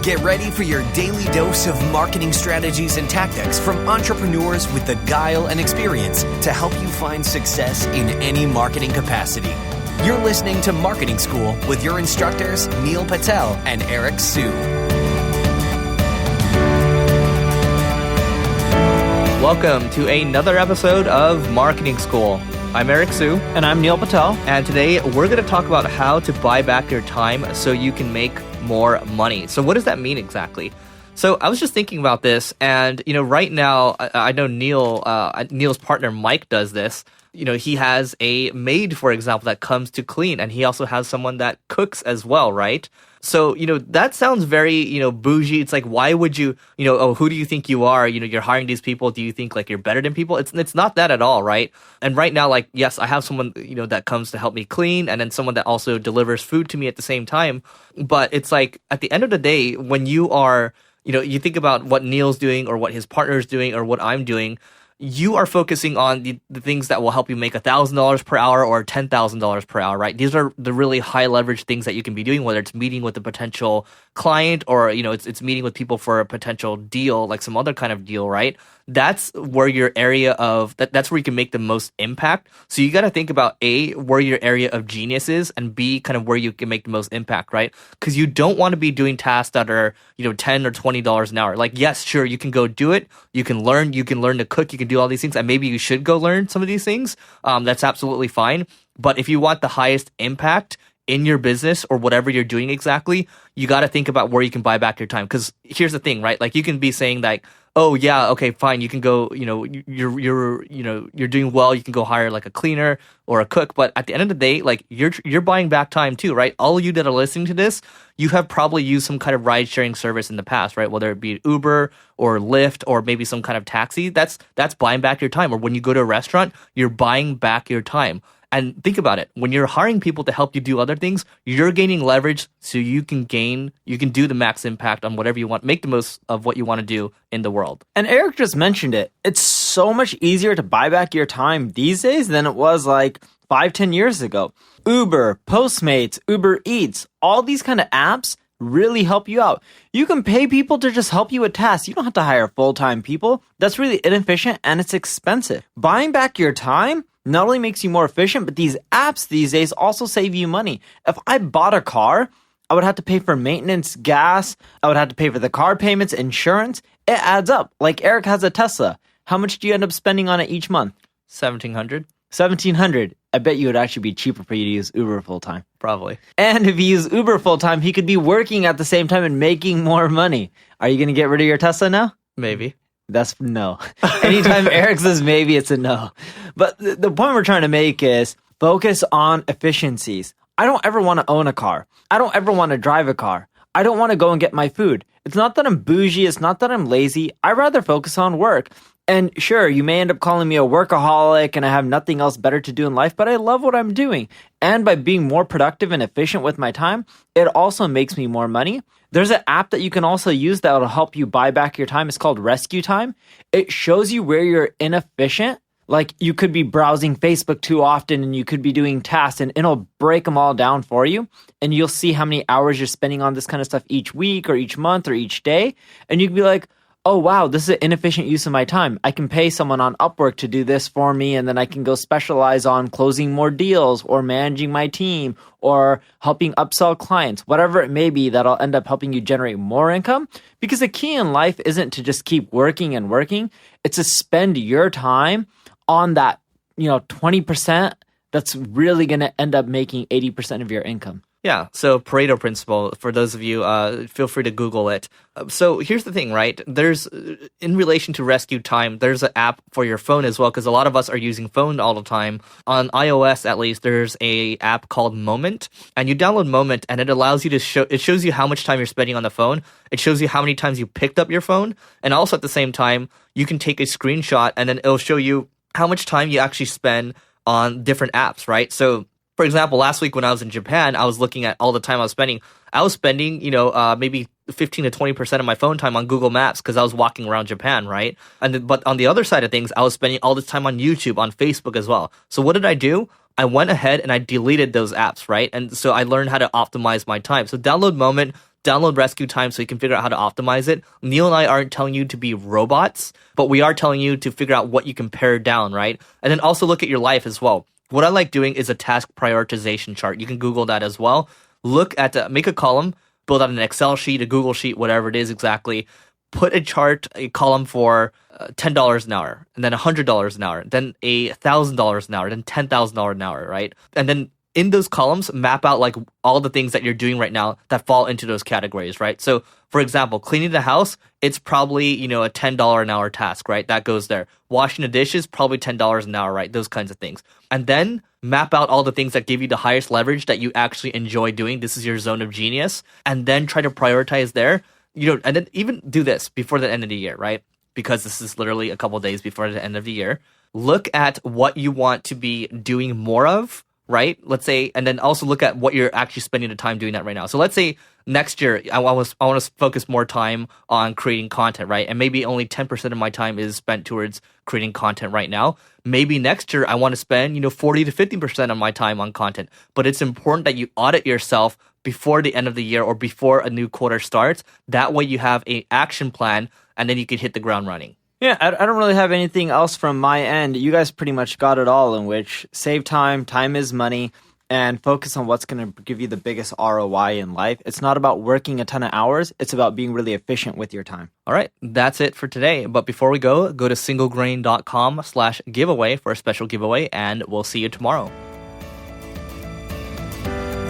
Get ready for your daily dose of marketing strategies and tactics from entrepreneurs with the guile and experience to help you find success in any marketing capacity. You're listening to Marketing School with your instructors, Neil Patel and Eric Su. Welcome to another episode of Marketing School. I'm Eric Su. And I'm Neil Patel. And today we're going to talk about how to buy back your time so you can make more money. So what does that mean exactly? So I was just thinking about this, and right now I know Neil's partner Mike does this. He has a maid, for example, that comes to clean, and he also has someone that cooks as well, right? So, that sounds very, bougie. It's like, why would you, who do you think you are? You're hiring these people. Do you think like you're better than people? It's not that at all, right? And right now, like, yes, I have someone, that comes to help me clean, and then someone that also delivers food to me at the same time. But it's like, at the end of the day, when you are, you think about what Neil's doing or what his partner's doing or what I'm doing, you are focusing on the things that will help you make $1,000 per hour or $10,000 per hour, right? These are the really high leverage things that you can be doing, whether it's meeting with a potential client or, it's meeting with people for a potential deal, like some other kind of deal, right? That's where your area of, that's where you can make the most impact. So you got to think about A, where your area of genius is, and B, kind of where you can make the most impact, right? Because you don't want to be doing tasks that are, $10 or $20 an hour. Like, yes, sure, you can go do it. You can learn to cook. You can do all these things. And maybe you should go learn some of these things. That's absolutely fine. But if you want the highest impact in your business or whatever you're doing exactly, you got to think about where you can buy back your time. Because here's the thing, right? Like, you can be saying like, oh yeah, okay, fine, you can go, you're doing well, you can go hire like a cleaner or a cook, but at the end of the day, like, you're buying back time too, right? All of you that are listening to this, you have probably used some kind of ride sharing service in the past, right? Whether it be Uber or Lyft or maybe some kind of taxi, that's buying back your time. Or when you go to a restaurant, you're buying back your time. And think about it. When you're hiring people to help you do other things, you're gaining leverage so you can do the max impact on whatever you want, make the most of what you want to do in the world. And Eric just mentioned it. It's so much easier to buy back your time these days than it was like 5-10 years ago. Uber, Postmates, Uber Eats, all these kind of apps really help you out. You can pay people to just help you with tasks. You don't have to hire full-time people. That's really inefficient and it's expensive. Buying back your time not only makes you more efficient, but these apps these days also save you money. If I bought a car, I would have to pay for maintenance, gas. I would have to pay for the car payments, insurance. It adds up. Like Eric has a Tesla. How much do you end up spending on it each month? $1,700. $1,700. I bet you it would actually be cheaper for you to use Uber full-time. Probably. And if you use Uber full-time, he could be working at the same time and making more money. Are you going to get rid of your Tesla now? Maybe. That's no. Anytime Eric says maybe, it's a no. But the point we're trying to make is focus on efficiencies. I don't ever want to own a car. I don't ever want to drive a car. I don't want to go and get my food. It's not that I'm bougie. It's not that I'm lazy. I'd rather focus on work. And sure, you may end up calling me a workaholic and I have nothing else better to do in life, but I love what I'm doing. And by being more productive and efficient with my time, it also makes me more money. There's an app that you can also use that will help you buy back your time. It's called RescueTime. It shows you where you're inefficient. Like, you could be browsing Facebook too often and you could be doing tasks, and it'll break them all down for you. And you'll see how many hours you're spending on this kind of stuff each week or each month or each day. And you can be like, oh, wow, this is an inefficient use of my time. I can pay someone on Upwork to do this for me, and then I can go specialize on closing more deals or managing my team or helping upsell clients, whatever it may be that'll end up helping you generate more income. Because the key in life isn't to just keep working and working. It's to spend your time on that, 20% that's really going to end up making 80% of your income. Yeah, so Pareto Principle, for those of you, feel free to Google it. So here's the thing, right? There's, in relation to RescueTime, there's an app for your phone as well, because a lot of us are using phone all the time. On iOS, at least, there's a app called Moment, and you download Moment, and it allows you to it shows you how much time you're spending on the phone. It shows you how many times you picked up your phone, and also at the same time, you can take a screenshot, and then it'll show you how much time you actually spend on different apps, right? So, for example, last week when I was in Japan, I was looking at all the time I was spending. I was spending, maybe 15 to 20% of my phone time on Google Maps because I was walking around Japan, right? But on the other side of things, I was spending all this time on YouTube, on Facebook as well. So what did I do? I went ahead and I deleted those apps, right? And so I learned how to optimize my time. So download Moment. download RescueTime so you can figure out how to optimize it. Neil and I aren't telling you to be robots, but we are telling you to figure out what you can pare down, right? And then also look at your life as well. What I like doing is a task prioritization chart. You can Google that as well. Look at, make a column, build out an Excel sheet, a Google sheet, whatever it is exactly. Put a column for $10 an hour, and then $100 an hour, then $1,000 an hour, then $10,000 an hour, right? And then in those columns, map out like all the things that you're doing right now that fall into those categories, right? So for example, cleaning the house, it's probably, a $10 an hour task, right? That goes there. Washing the dishes, probably $10 an hour, right? Those kinds of things. And then map out all the things that give you the highest leverage that you actually enjoy doing. This is your zone of genius. And then try to prioritize there, and then even do this before the end of the year, right? Because this is literally a couple of days before the end of the year. Look at what you want to be doing more of, right? Let's say, and then also look at what you're actually spending the time doing that right now. So let's say next year, I want to focus more time on creating content, right? And maybe only 10% of my time is spent towards creating content right now. Maybe next year I want to spend, 40 to 50% of my time on content. But it's important that you audit yourself before the end of the year or before a new quarter starts. That way you have an action plan and then you can hit the ground running. Yeah, I don't really have anything else from my end. You guys pretty much got it all, in which save time is money, and focus on what's going to give you the biggest ROI in life. It's not about working a ton of hours. It's about being really efficient with your time. All right, that's it for today. But before we go to singlegrain.com/giveaway for a special giveaway, and we'll see you tomorrow.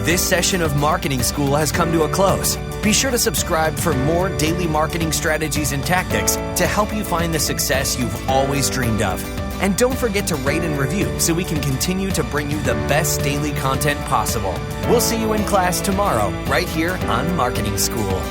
This session of Marketing School has come to a close. Be sure to subscribe for more daily marketing strategies and tactics to help you find the success you've always dreamed of. And don't forget to rate and review so we can continue to bring you the best daily content possible. We'll see you in class tomorrow, right here on Marketing School.